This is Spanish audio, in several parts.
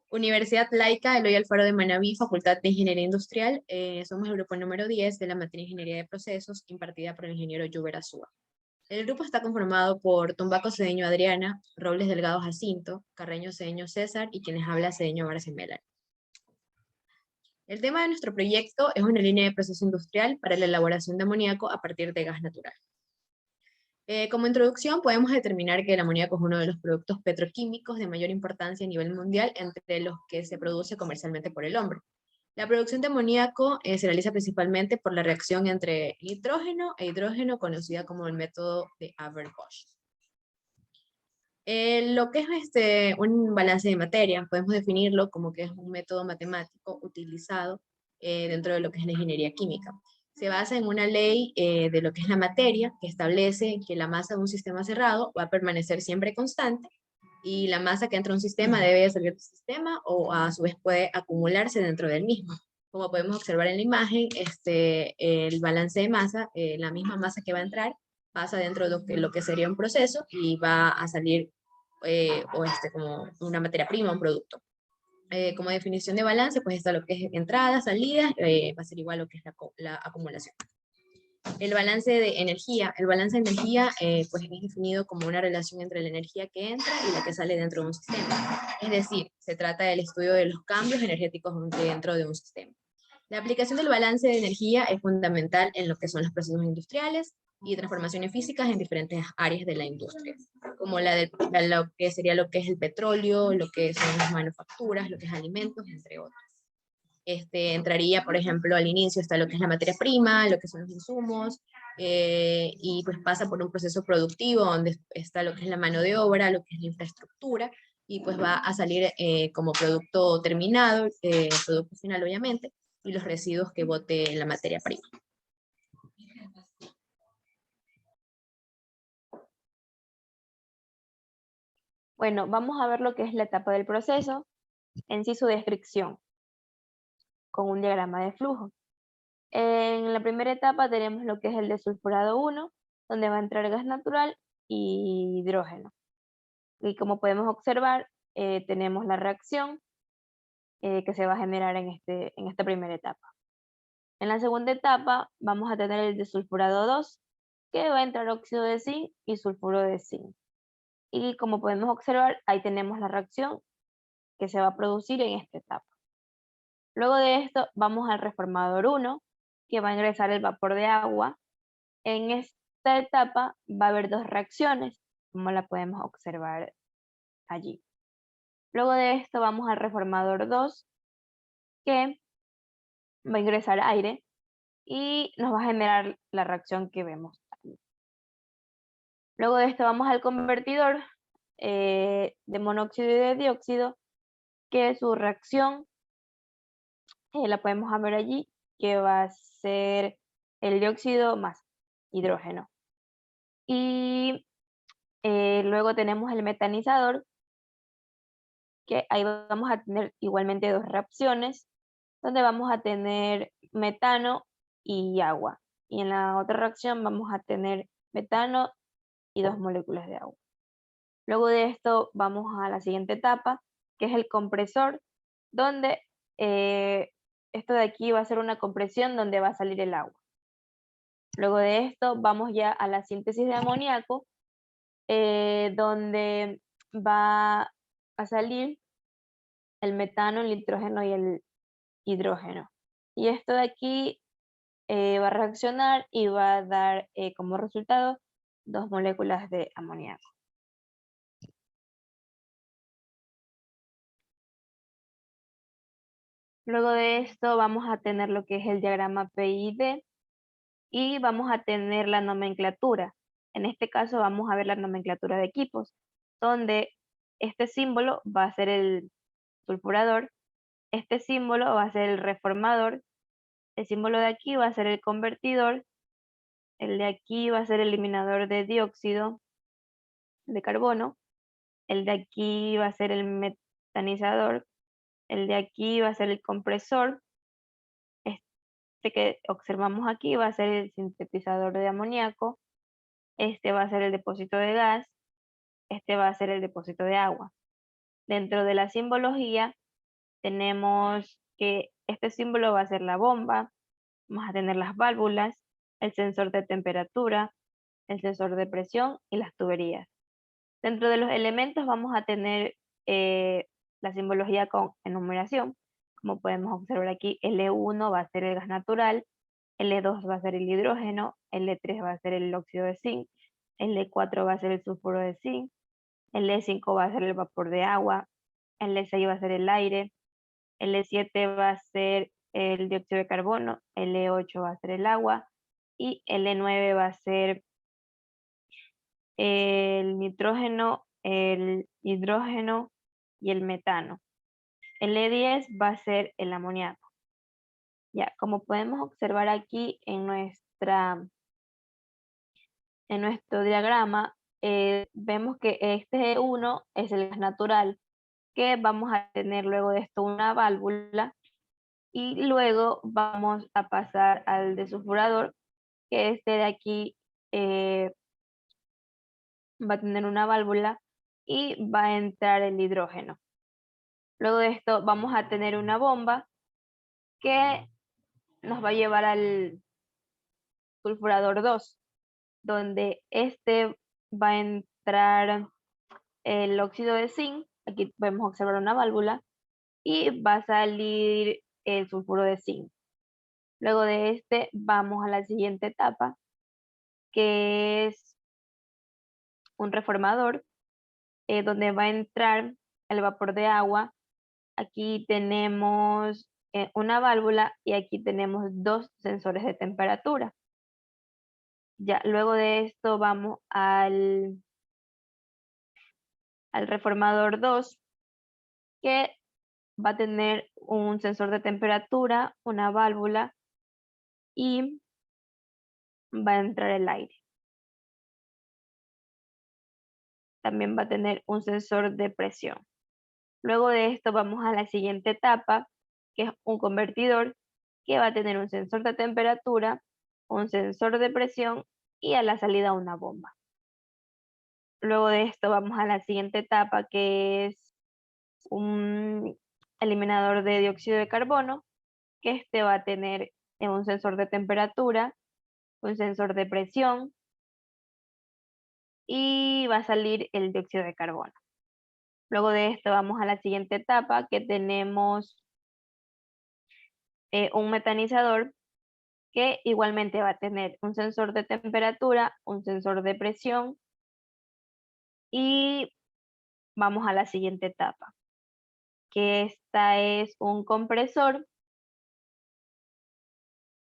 Universidad Laica Eloy Alfaro de Manabí, Facultad de Ingeniería Industrial. Somos el grupo número 10 de la materia de Ingeniería de Procesos, impartida por el ingeniero Yuber Azúa. El grupo está conformado por Tumbaco Cedeño Adriana, Robles Delgado Jacinto, Carreño Cedeño César y quienes habla Cedeño Marce Melanie. El tema de nuestro proyecto es una línea de proceso industrial para la elaboración de amoníaco a partir de gas natural. Como introducción, podemos determinar que el amoníaco es uno de los productos petroquímicos de mayor importancia a nivel mundial entre los que se produce comercialmente por el hombre. La producción de amoníaco se realiza principalmente por la reacción entre nitrógeno e hidrógeno, conocida como el método de Haber-Bosch. Lo que es un balance de materia, podemos definirlo como que es un método matemático utilizado dentro de lo que es la ingeniería química. Se basa en una ley de lo que es la materia, que establece que la masa de un sistema cerrado va a permanecer siempre constante y la masa que entra a un sistema debe salir del sistema o a su vez puede acumularse dentro del mismo. Como podemos observar en la imagen, el balance de masa, la misma masa que va a entrar, pasa dentro de lo que sería un proceso y va a salir como una materia prima, un producto. Como definición de balance, pues está lo que es entrada, salida, va a ser igual lo que es la acumulación. El balance de energía pues es definido como una relación entre la energía que entra y la que sale dentro de un sistema. Es decir, se trata del estudio de los cambios energéticos dentro de un sistema. La aplicación del balance de energía es fundamental en lo que son los procesos industriales y transformaciones físicas en diferentes áreas de la industria, como lo que sería lo que es el petróleo, lo que son las manufacturas, lo que es alimentos, entre otros. Entraría, por ejemplo, al inicio está lo que es la materia prima, lo que son los insumos, y pues pasa por un proceso productivo donde está lo que es la mano de obra, lo que es la infraestructura, y pues va a salir como producto terminado, producto final obviamente, y los residuos que bote la materia prima. Bueno, vamos a ver lo que es la etapa del proceso, en sí su descripción, con un diagrama de flujo. En la primera etapa tenemos lo que es el desulfurado 1, donde va a entrar gas natural y hidrógeno. Y como podemos observar, tenemos la reacción que se va a generar en esta primera etapa. En la segunda etapa vamos a tener el desulfurado 2, que va a entrar óxido de zinc y sulfuro de zinc. Y como podemos observar, ahí tenemos la reacción que se va a producir en esta etapa. Luego de esto vamos al reformador 1, que va a ingresar el vapor de agua. En esta etapa va a haber dos reacciones, como la podemos observar allí. Luego de esto vamos al reformador 2, que va a ingresar aire y nos va a generar la reacción que vemos aquí. Luego de esto vamos al convertidor de monóxido y de dióxido, que su reacción la podemos ver allí, que va a ser el dióxido más hidrógeno. Y luego tenemos el metanizador, que ahí vamos a tener igualmente dos reacciones, donde vamos a tener metano y agua. Y en la otra reacción vamos a tener metano y dos moléculas de agua. Luego de esto vamos a la siguiente etapa, que es el compresor, donde esto de aquí va a ser una compresión donde va a salir el agua. Luego de esto vamos ya a la síntesis de amoníaco, donde va a salir el metano, el nitrógeno y el hidrógeno. Y esto de aquí va a reaccionar y va a dar como resultado dos moléculas de amoníaco. Luego de esto vamos a tener lo que es el diagrama PID y vamos a tener la nomenclatura. En este caso vamos a ver la nomenclatura de equipos, donde este símbolo va a ser el sulfurador, este símbolo va a ser el reformador, el símbolo de aquí va a ser el convertidor, el de aquí va a ser el eliminador de dióxido de carbono, el de aquí va a ser el metanizador, el de aquí va a ser el compresor, este que observamos aquí va a ser el sintetizador de amoníaco, este va a ser el depósito de gas, este va a ser el depósito de agua. Dentro de la simbología tenemos que este símbolo va a ser la bomba, vamos a tener las válvulas, el sensor de temperatura, el sensor de presión y las tuberías. Dentro de los elementos vamos a tener la simbología con enumeración. Como podemos observar aquí, L1 va a ser el gas natural, L2 va a ser el hidrógeno, L3 va a ser el óxido de zinc, L4 va a ser el sulfuro de zinc, L5 va a ser el vapor de agua, L6 va a ser el aire, L7 va a ser el dióxido de carbono, L8 va a ser el agua y L9 va a ser el nitrógeno, el hidrógeno y el metano. L10 va a ser el amoníaco. Ya, como podemos observar aquí en nuestro diagrama, vemos que este 1 es el gas natural, que vamos a tener luego de esto una válvula y luego vamos a pasar al desulfurador, que este de aquí va a tener una válvula y va a entrar el hidrógeno. Luego de esto vamos a tener una bomba que nos va a llevar al sulfurador 2, donde este va a entrar el óxido de zinc. Aquí podemos observar una válvula y va a salir el sulfuro de zinc. Luego de este vamos a la siguiente etapa, que es un reformador, donde va a entrar el vapor de agua. Aquí tenemos una válvula y aquí tenemos dos sensores de temperatura. Ya, luego de esto vamos al reformador 2, que va a tener un sensor de temperatura, una válvula y va a entrar el aire. También va a tener un sensor de presión. Luego de esto vamos a la siguiente etapa, que es un convertidor, que va a tener un sensor de temperatura, un sensor de presión y a la salida una bomba. Luego de esto vamos a la siguiente etapa, que es un eliminador de dióxido de carbono, que este va a tener un sensor de temperatura, un sensor de presión y va a salir el dióxido de carbono. Luego de esto vamos a la siguiente etapa, que tenemos un metanizador, que igualmente va a tener un sensor de temperatura, un sensor de presión y vamos a la siguiente etapa, que esta es un compresor,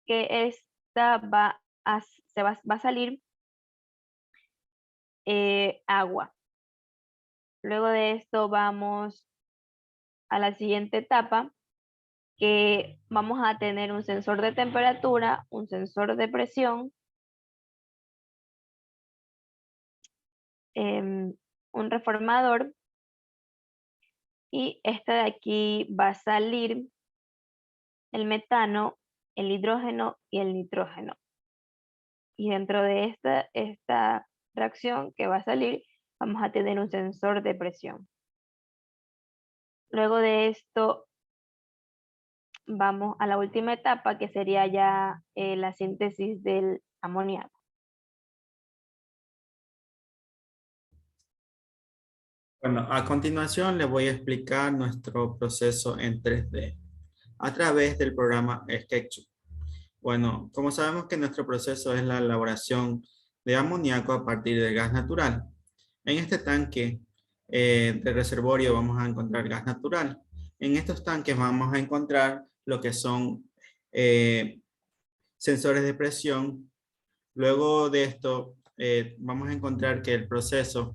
que esta va a salir agua. Luego de esto vamos a la siguiente etapa, que vamos a tener un sensor de temperatura, un sensor de presión, un reformador y este de aquí va a salir el metano, el hidrógeno y el nitrógeno. Y dentro de esta reacción que va a salir, vamos a tener un sensor de presión. Luego de esto, vamos a la última etapa, que sería ya la síntesis del amoníaco. Bueno, a continuación les voy a explicar nuestro proceso en 3D a través del programa SketchUp. Bueno, como sabemos que nuestro proceso es la elaboración de amoníaco a partir de gas natural. En este tanque de reservorio vamos a encontrar gas natural. En estos tanques vamos a encontrar lo que son sensores de presión. Luego de esto vamos a encontrar que el proceso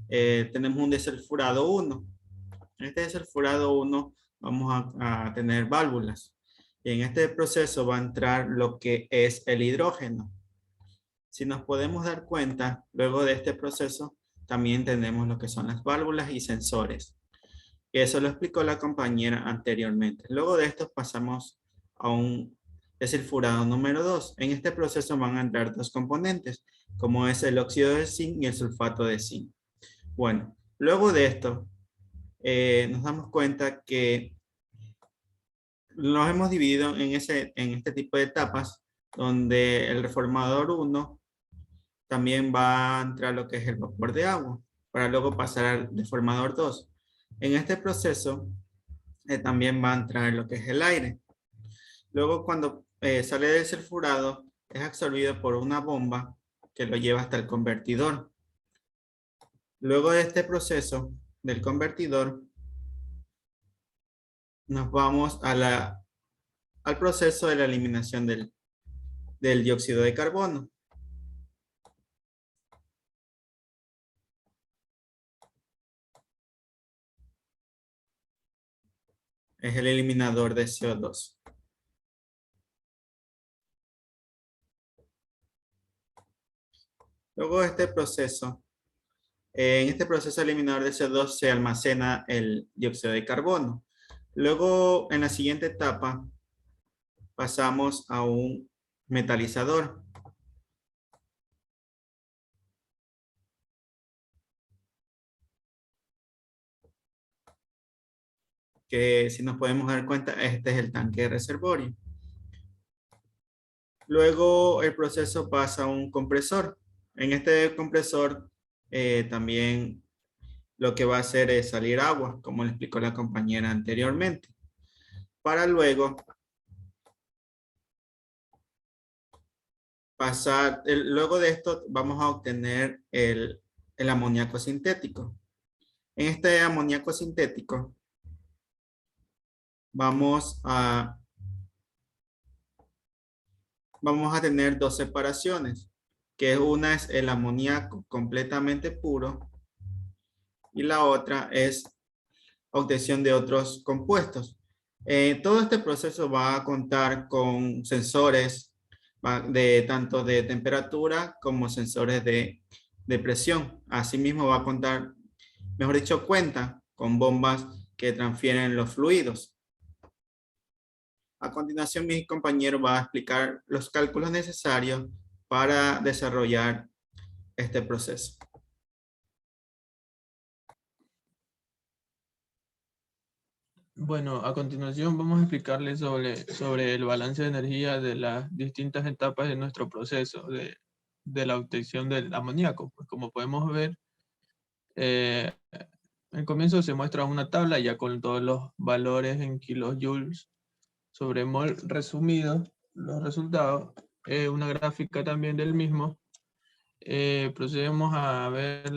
tenemos un desulfurado 1. En este desulfurado 1 vamos a tener válvulas. Y en este proceso va a entrar lo que es el hidrógeno. Si nos podemos dar cuenta, luego de este proceso también tenemos lo que son las válvulas y sensores. Y eso lo explicó la compañera anteriormente. Luego de esto pasamos a un desulfurado número 2. En este proceso van a entrar dos componentes, como es el óxido de zinc y el sulfato de zinc. Bueno, luego de esto, nos damos cuenta que los hemos dividido en este tipo de etapas, donde el reformador 1 también va a entrar lo que es el vapor de agua, para luego pasar al reformador 2. En este proceso también va a entrar lo que es el aire. Luego cuando sale del sulfurado, es absorbido por una bomba que lo lleva hasta el convertidor. Luego de este proceso del convertidor, nos vamos al proceso de la eliminación del dióxido de carbono. Es el eliminador de CO2. Luego de este proceso, en este proceso eliminador de CO2 se almacena el dióxido de carbono. Luego, en la siguiente etapa, pasamos a un metalizador. Que si nos podemos dar cuenta, este es el tanque de reservorio. Luego el proceso pasa a un compresor. En este compresor también lo que va a hacer es salir agua, como le explicó la compañera anteriormente. Para luego pasar, luego de esto vamos a obtener el amoníaco sintético. En este amoníaco sintético vamos a tener dos separaciones, que una es el amoníaco completamente puro y la otra es obtención de otros compuestos. Todo este proceso va a contar con sensores tanto de temperatura como sensores de presión. Asimismo va a contar, mejor dicho, cuenta con bombas que transfieren los fluidos. A continuación, mi compañero va a explicar los cálculos necesarios para desarrollar este proceso. Bueno, a continuación vamos a explicarles sobre el balance de energía de las distintas etapas de nuestro proceso de la obtención del amoníaco. Pues como podemos ver, al comienzo se muestra una tabla ya con todos los valores en kilojoules sobre mol resumidos, los resultados, una gráfica también del mismo. Procedemos a ver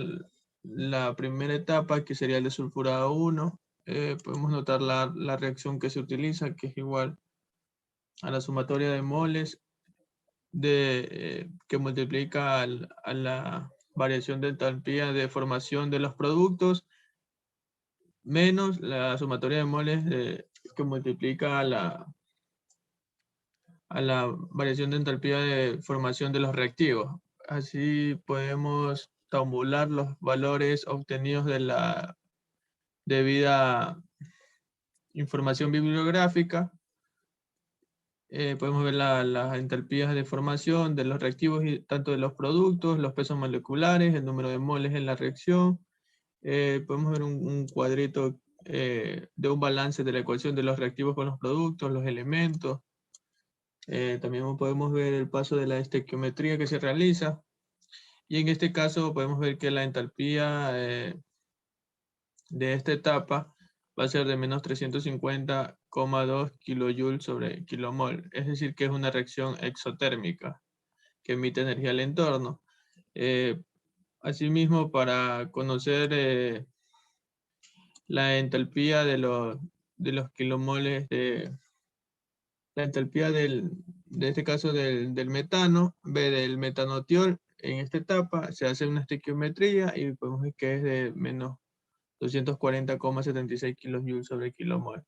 la primera etapa, que sería el desulfurado 1. Podemos notar la reacción que se utiliza, que es igual a la sumatoria de moles que multiplica a la variación de entalpía de formación de los productos, menos la sumatoria de moles que multiplica a la variación de entalpía de formación de los reactivos. Así podemos tabular los valores obtenidos de la debida información bibliográfica. Podemos ver las entalpías de formación de los reactivos, tanto de los productos, los pesos moleculares, el número de moles en la reacción. Podemos ver un cuadrito de un balance de la ecuación de los reactivos con los productos, los elementos. También podemos ver el paso de la estequiometría que se realiza. Y en este caso podemos ver que la entalpía de esta etapa va a ser de menos 350,2 kilojoules sobre kilomol. Es decir, que es una reacción exotérmica que emite energía al entorno. Asimismo, para conocer la entalpía de los kilomoles, la entalpía de este caso del metano, del metanotiol, en esta etapa se hace una estequiometría y podemos ver que es de menos 240,76 kilojoules sobre kilomol.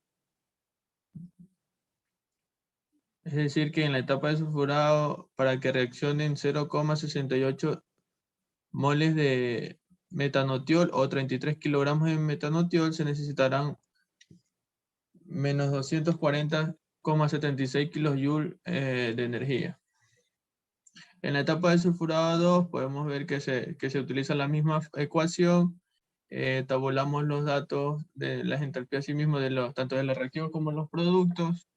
Es decir, que en la etapa de sulfurado, para que reaccionen 0,68 moles de metanotiol o 33 kilogramos de metanotiol, se necesitarán menos 240,76 kilojoules de energía. En la etapa de sulfurado 2 podemos ver que se utiliza la misma ecuación tabulamos los datos de las entalpías sí mismo, tanto de la reacción como los productos.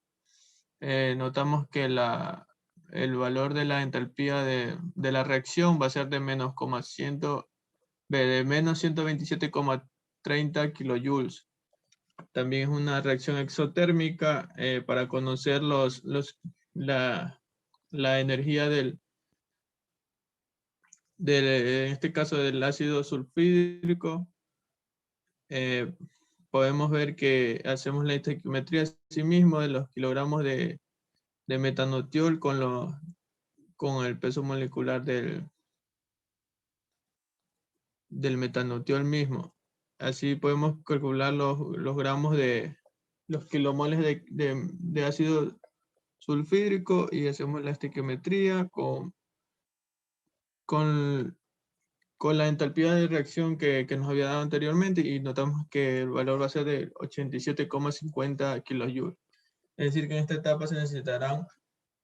Notamos que el valor de la entalpía de la reacción va a ser de menos 127,30 kilojoules. También es una reacción exotérmica para conocer la energía en este caso del ácido sulfídrico. Podemos ver que hacemos la estequiometría sí mismo de los kilogramos de metanotiol con el peso molecular del metanotiol mismo. Así podemos calcular los gramos los kilomoles de ácido sulfídrico y hacemos la estequiometría con la entalpía de reacción que nos había dado anteriormente y notamos que el valor va a ser de 87,50 kilojoules. Es decir, que en esta etapa se necesitarán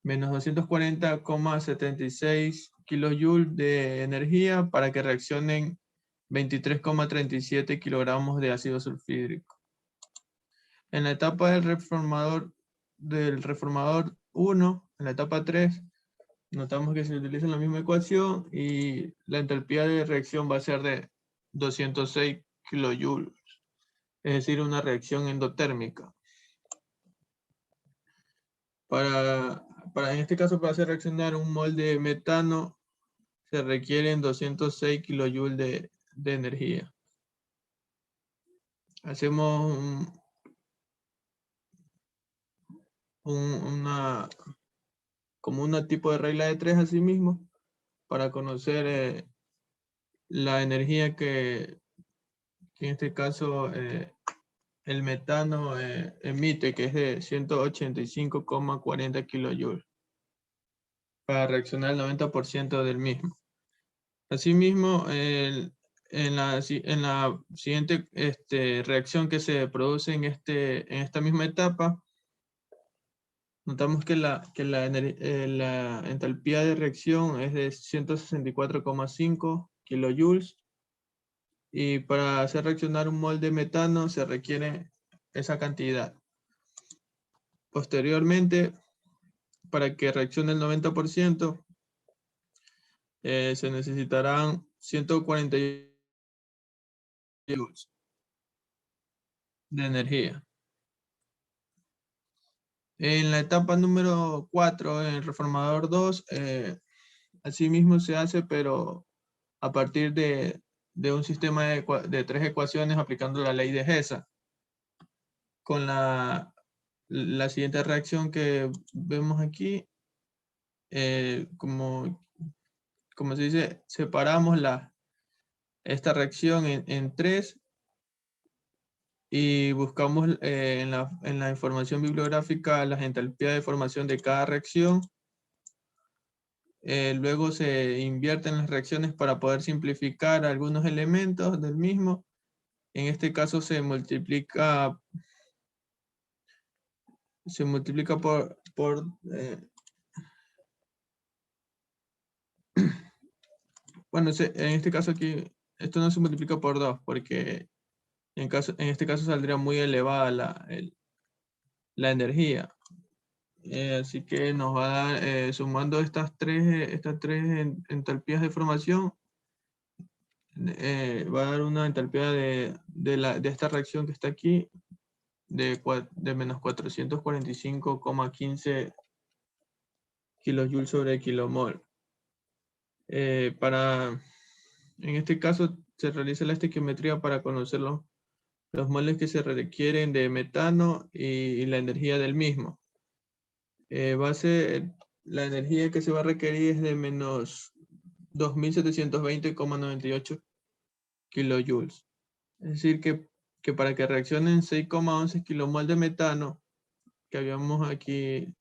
menos 240,76 kilojoules de energía para que reaccionen 23,37 kilogramos de ácido sulfídrico. En la etapa del reformador 1, en la etapa 3, notamos que se utiliza la misma ecuación y la entalpía de reacción va a ser de 206 kilojoules, es decir, una reacción endotérmica. En este caso, para hacer reaccionar un mol de metano, se requieren 206 kilojoules de energía. Hacemos como una tipo de regla de 3 así mismo, para conocer la energía que en este caso el metano emite, que es de 185,40 kilojoules, para reaccionar el 90% del mismo. Asimismo, en la siguiente reacción que se produce en esta misma etapa, notamos que la entalpía de reacción es de 164,5 kilojoules y para hacer reaccionar un mol de metano se requiere esa cantidad. Posteriormente, para que reaccione el 90%, se necesitarán 140 joules de energía. En la etapa número 4, en el reformador 2, asimismo se hace, pero a partir de un sistema de 3 ecuaciones aplicando la ley de Hesa, con la siguiente reacción que vemos aquí. Como se dice, separamos esta reacción en 3 y buscamos en la información bibliográfica las entalpías de formación de cada reacción. Luego se invierten las reacciones para poder simplificar algunos elementos del mismo. En este caso se multiplica por bueno, en este caso aquí, esto no se multiplica por 2 porque en este caso saldría muy elevada la energía. Así que nos va a dar, sumando estas tres entalpías de formación, va a dar una entalpía de esta reacción que está aquí de menos 445,15 kilojoules sobre kilomol. En este caso se realiza la estequiometría para conocer los moles que se requieren de metano y la energía del mismo. La energía que se va a requerir es de menos 2720,98 kilojoules. Es decir, que para que reaccionen 6,11 kilomol de metano, que habíamos aquí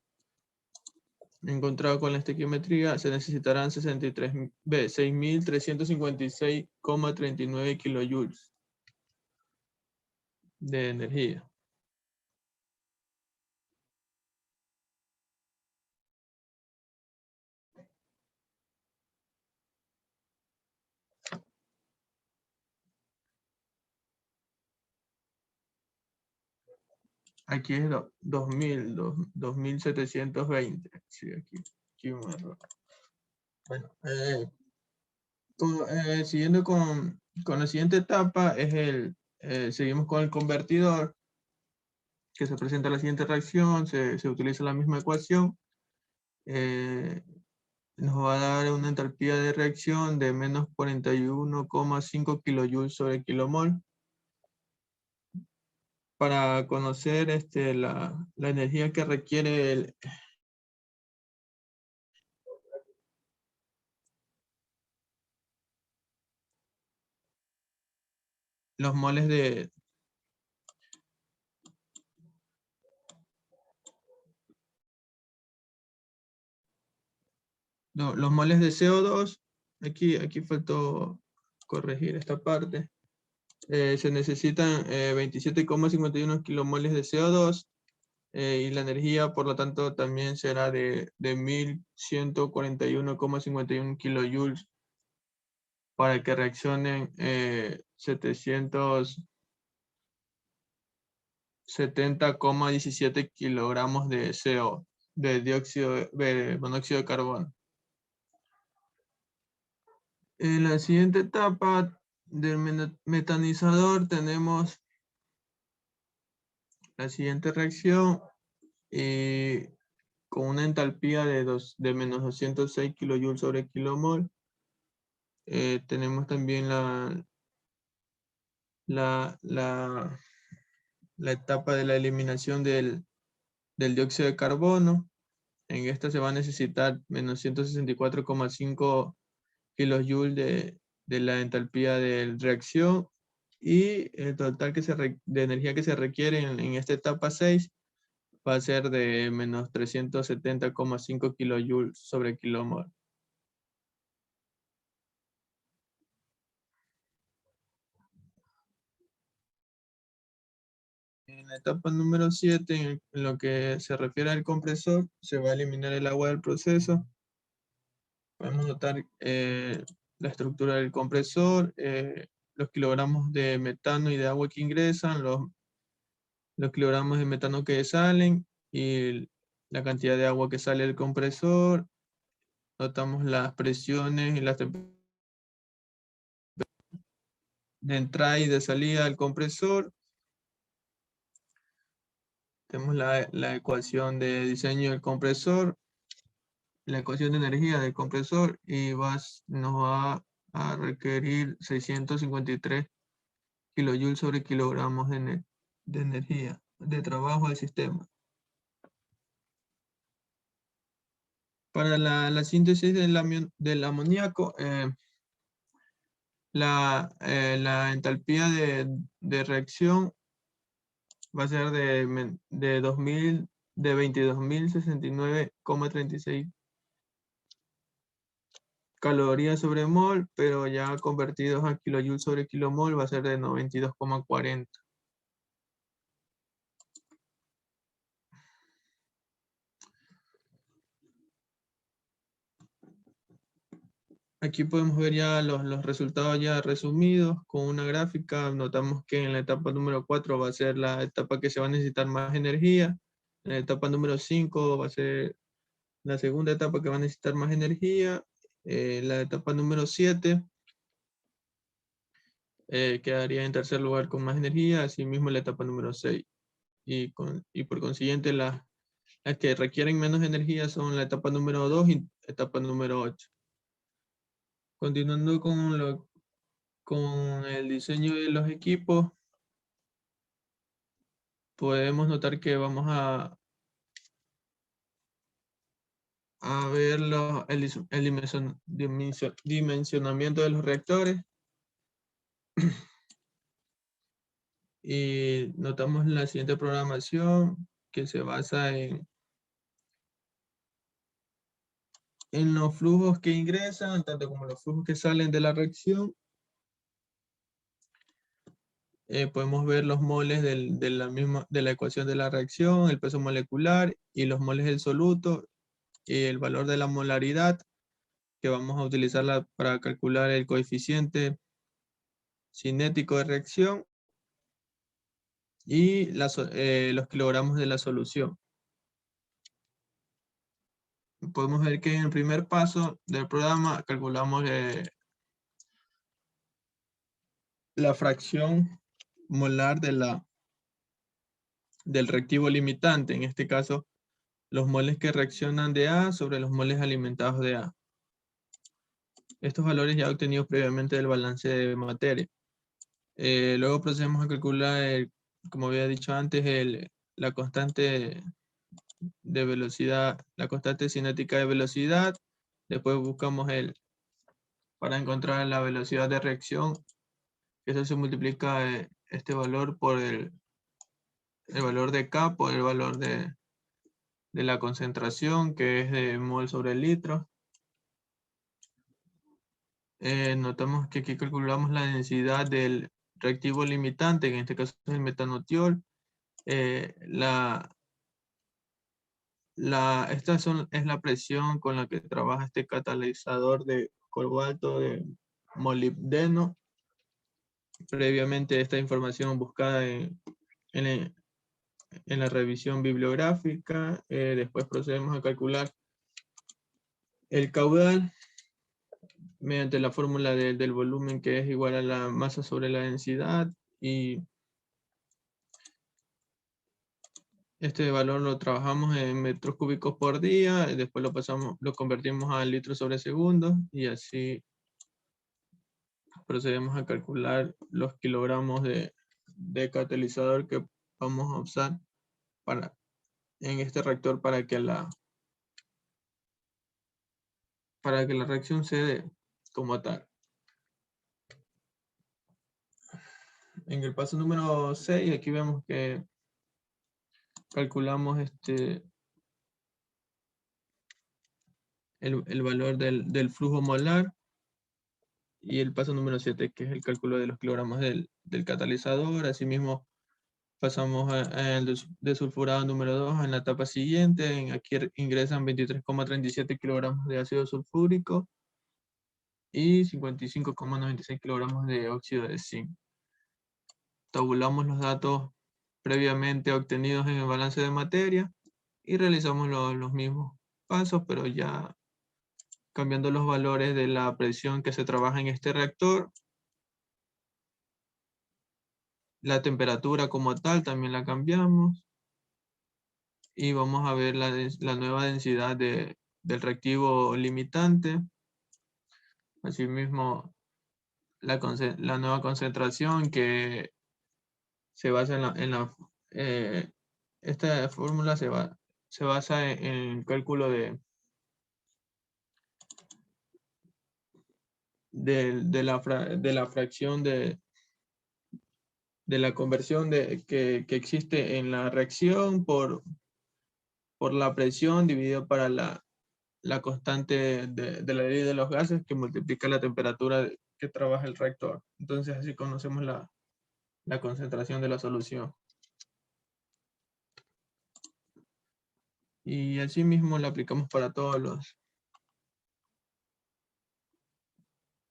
encontrado con la estequiometría, se necesitarán 6.356,39 kilojoules de energía. Aquí es 2720. Sí, aquí un error. Bueno, siguiendo con la siguiente etapa, seguimos con el convertidor, que se presenta la siguiente reacción, se utiliza la misma ecuación. Nos va a dar una entalpía de reacción de menos 41,5 kilojoules sobre kilomol. Para conocer la energía que requiere los moles de los moles de CO2, aquí faltó corregir esta parte. Se necesitan 27,51 kilomoles de CO2 y la energía, por lo tanto, también será de 1141,51 kilojoules para que reaccionen 770,17 kilogramos de de monóxido de carbono. En la siguiente etapa del metanizador tenemos la siguiente reacción con una entalpía de menos 206 kilojoules sobre kilomol. Tenemos también la etapa de la eliminación del dióxido de carbono. En esta se va a necesitar menos 164,5 kilojoules de la entalpía de reacción, y el total de energía que se requiere en esta etapa 6 va a ser de menos 370,5 kilojoules sobre kilomol. En la etapa número 7, en lo que se refiere al compresor, se va a eliminar el agua del proceso. Podemos notar la estructura del compresor, los kilogramos de metano y de agua que ingresan, los kilogramos de metano que salen y la cantidad de agua que sale del compresor. Notamos las presiones y las temperaturas de entrada y de salida del compresor. Tenemos la ecuación de diseño del compresor, la ecuación de energía del compresor, y nos va a requerir 653 kilojoules sobre kilogramos de energía, de trabajo del sistema. Para la síntesis del amoníaco, la entalpía de reacción va a ser de 22.069,36 calorías sobre mol, pero ya convertidos a kilojoules sobre kilomol va a ser de 92,40. Aquí podemos ver ya los resultados ya resumidos con una gráfica. Notamos que en la etapa número 4 va a ser la etapa que se va a necesitar más energía. En la etapa número 5 va a ser la segunda etapa que va a necesitar más energía. La etapa número 7 quedaría en tercer lugar con más energía. Asimismo la etapa número 6. Y por consiguiente las que requieren menos energía son la etapa número 2 y etapa número 8. Continuando con el diseño de los equipos, podemos notar que vamos a ver el dimensionamiento de los reactores. Y notamos la siguiente programación que se basa en los flujos que ingresan, tanto como los flujos que salen de la reacción. Podemos ver los moles de la ecuación de la reacción, el peso molecular y los moles del soluto, y el valor de la molaridad, que vamos a utilizarla para calcular el coeficiente cinético de reacción. y los kilogramos de la solución. Podemos ver que en el primer paso del programa calculamos la fracción molar del reactivo limitante, en este caso los moles que reaccionan de A sobre los moles alimentados de A. Estos valores ya obtenidos previamente del balance de materia. Luego procedemos a calcular, como había dicho antes, la constante de velocidad, la constante cinética de velocidad. Después buscamos para encontrar la velocidad de reacción. Eso se multiplica este valor por el valor de K por el valor de la concentración, que es de mol sobre litro. Notamos que aquí calculamos la densidad del reactivo limitante, que en este caso es el metanotiol. Esta es la presión con la que trabaja este catalizador de cobalto de molibdeno. Previamente esta información buscada en la revisión bibliográfica. Después procedemos a calcular el caudal mediante la fórmula del volumen, que es igual a la masa sobre la densidad, y este valor lo trabajamos en metros cúbicos por día, y después lo convertimos a litros sobre segundo, y así procedemos a calcular los kilogramos de catalizador que vamos a usar en este reactor para que la reacción se dé como tal. En el paso número 6, aquí vemos que calculamos el valor del flujo molar, y el paso número 7, que es el cálculo de los kilogramos del catalizador. Asimismo, pasamos al desulfurado número 2 en la etapa siguiente. Aquí ingresan 23,37 kilogramos de ácido sulfúrico y 55,96 kilogramos de óxido de zinc. Tabulamos los datos previamente obtenidos en el balance de materia y realizamos los mismos pasos, pero ya cambiando los valores de la presión que se trabaja en este reactor. La temperatura como tal también la cambiamos. Y vamos a ver la nueva densidad del reactivo limitante. Asimismo, la nueva concentración que se basa esta fórmula se basa en el cálculo de la fracción de la conversión que existe en la reacción por la presión dividido para la constante de la ley de los gases, que multiplica la temperatura que trabaja el reactor. Entonces así conocemos la concentración de la solución. Y así mismo la aplicamos para todas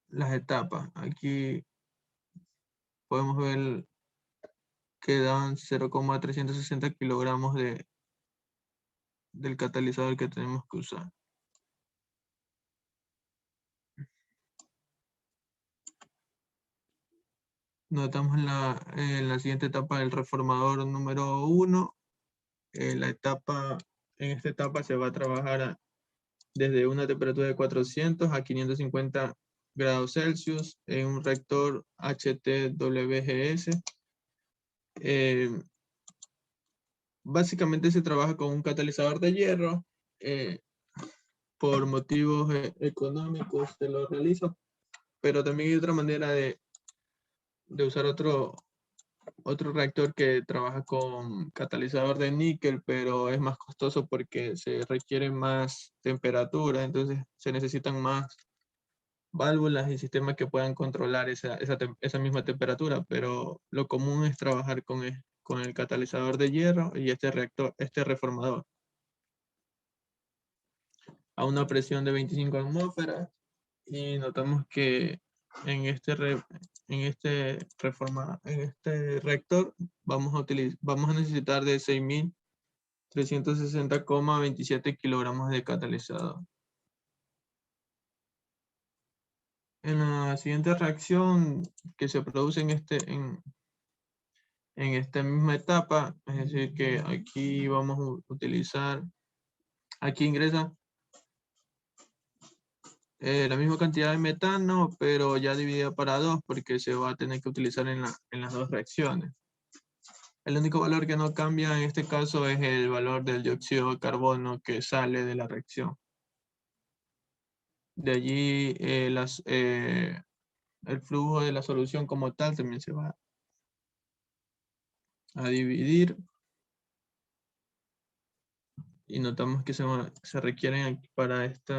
las etapas. Aquí podemos ver que dan 0,360 kilogramos del catalizador que tenemos que usar. Notamos en la siguiente etapa del reformador número 1. En esta etapa se va a trabajar desde una temperatura de 400 a 550 grados Celsius en un reactor HTWGS. Básicamente se trabaja con un catalizador de hierro. Por motivos económicos se lo realiza, pero también hay otra manera de usar otro reactor que trabaja con catalizador de níquel, pero es más costoso porque se requiere más temperatura, entonces se necesitan más válvulas y sistemas que puedan controlar esa misma temperatura, pero lo común es trabajar con el catalizador de hierro y este reformador a una presión de 25 atmósferas, y notamos que en en este reactor vamos a necesitar de 6.360,27 kilogramos de catalizador. En la siguiente reacción que se produce en esta misma etapa, es decir, que aquí vamos a utilizar, aquí ingresa la misma cantidad de metano, pero ya dividida para 2, porque se va a tener que utilizar en las dos reacciones. El único valor que no cambia en este caso es el valor del dióxido de carbono que sale de la reacción. De allí el flujo de la solución como tal también se va a dividir. Y notamos que se requieren aquí para este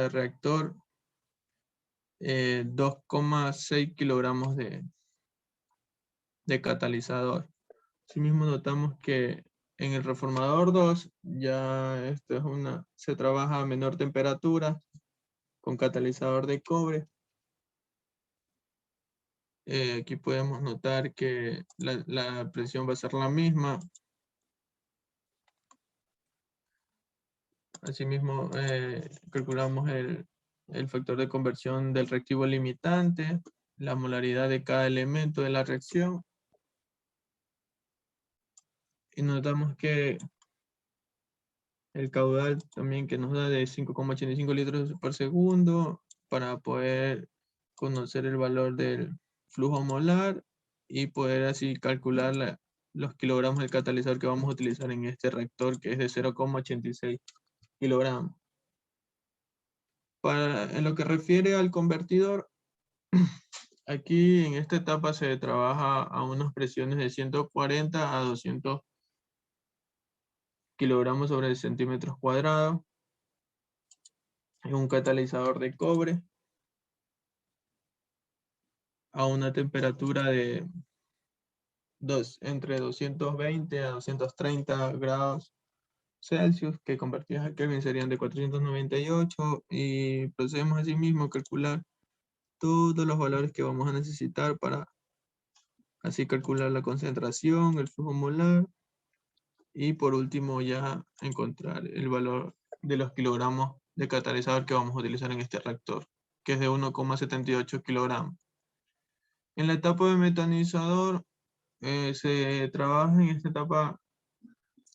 reactor 2,6 kilogramos de catalizador. Asimismo notamos que en el reformador 2 ya se trabaja a menor temperatura con catalizador de cobre. Aquí podemos notar que la presión va a ser la misma. Asimismo, calculamos el factor de conversión del reactivo limitante, la molaridad de cada elemento de la reacción. Y notamos que el caudal también que nos da de 5,85 litros por segundo para poder conocer el valor del flujo molar y poder así calcular los kilogramos del catalizador que vamos a utilizar en este reactor, que es de 0,86 kilogramos. En lo que refiere al convertidor, aquí en esta etapa se trabaja a unas presiones de 140 a 200 kilogramos sobre centímetros cuadrados. Es un catalizador de cobre a una temperatura de entre 220 a 230 grados Celsius, que convertidos a Kelvin serían de 498, y procedemos asimismo a calcular todos los valores que vamos a necesitar para así calcular la concentración, el flujo molar, y por último ya encontrar el valor de los kilogramos de catalizador que vamos a utilizar en este reactor, que es de 1,78 kilogramos. En la etapa de metanizador se trabaja en esta etapa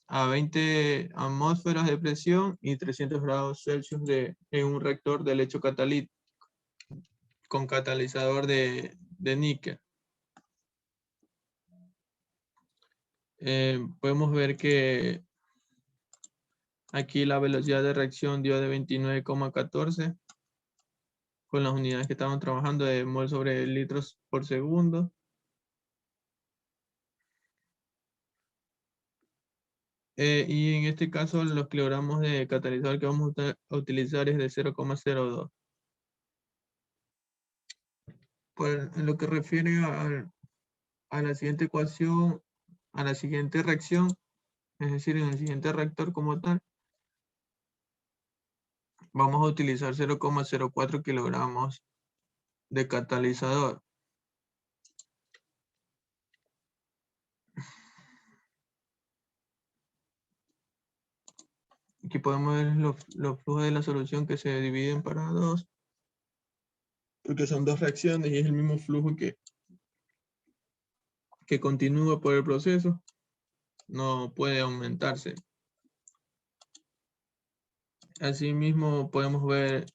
a 20 atmósferas de presión y 300 grados Celsius en un reactor de lecho catalítico con catalizador de níquel. Podemos ver que aquí la velocidad de reacción dio de 29,14 con las unidades que estaban trabajando de mol sobre litros por segundo. Y en este caso los kilogramos de catalizador que vamos a utilizar es de 0,02. Pues en lo que refiere a la siguiente ecuación, a la siguiente reacción, es decir, en el siguiente reactor como tal, vamos a utilizar 0,04 kilogramos de catalizador. Aquí podemos ver los flujos de la solución que se dividen para 2, porque son dos reacciones y es el mismo flujo que continúa por el proceso, no puede aumentarse. Asimismo podemos ver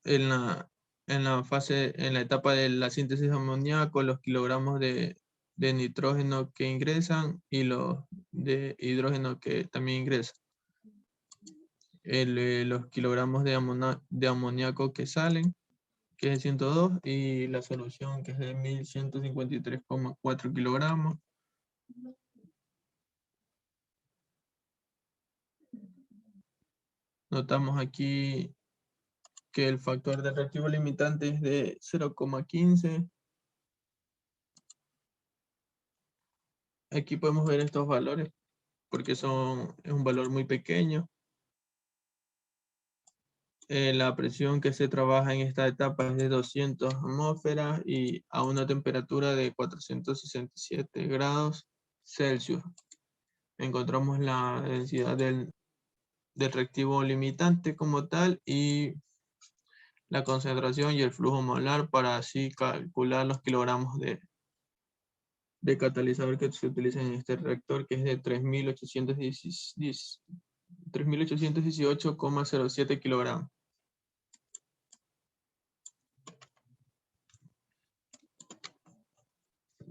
en la etapa de la síntesis de amoníaco los kilogramos de nitrógeno que ingresan y los de hidrógeno que también ingresan. Los kilogramos de amoníaco que salen, que es de 102, y la solución que es de 1153,4 kilogramos. Notamos aquí que el factor de reactivo limitante es de 0,15. Aquí podemos ver estos valores porque es un valor muy pequeño. La presión que se trabaja en esta etapa es de 200 atmósferas y a una temperatura de 467 grados Celsius. Encontramos la densidad del reactivo limitante como tal y la concentración y el flujo molar para así calcular los kilogramos de catalizador que se utiliza en este reactor, que es de 3.818,07 kilogramos.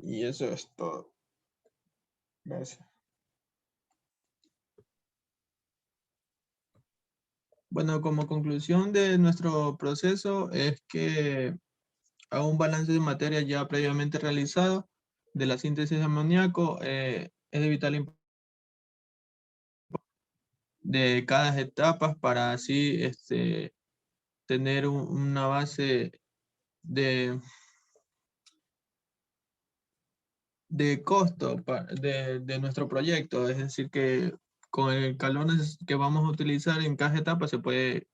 Y eso es todo. Gracias. Bueno, como conclusión de nuestro proceso es que a un balance de materia ya previamente realizado de la síntesis de amoníaco es de vital importancia de cada etapa para así tener una base de costo de nuestro proyecto. Es decir, que con el calor que vamos a utilizar en cada etapa se puede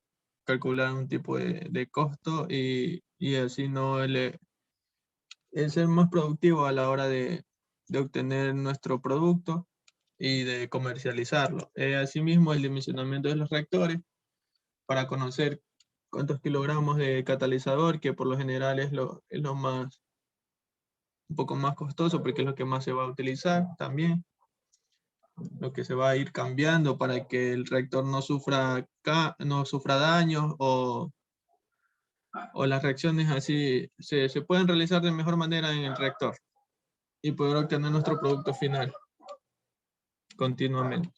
calcular un tipo de costo y así no el ser más productivo a la hora de obtener nuestro producto y de comercializarlo. Asimismo, el dimensionamiento de los reactores para conocer cuántos kilogramos de catalizador, que por lo general es lo más, un poco más costoso porque es lo que más se va a utilizar también. Lo que se va a ir cambiando para que el reactor no sufra daños o las reacciones así se pueden realizar de mejor manera en el reactor y poder obtener nuestro producto final continuamente.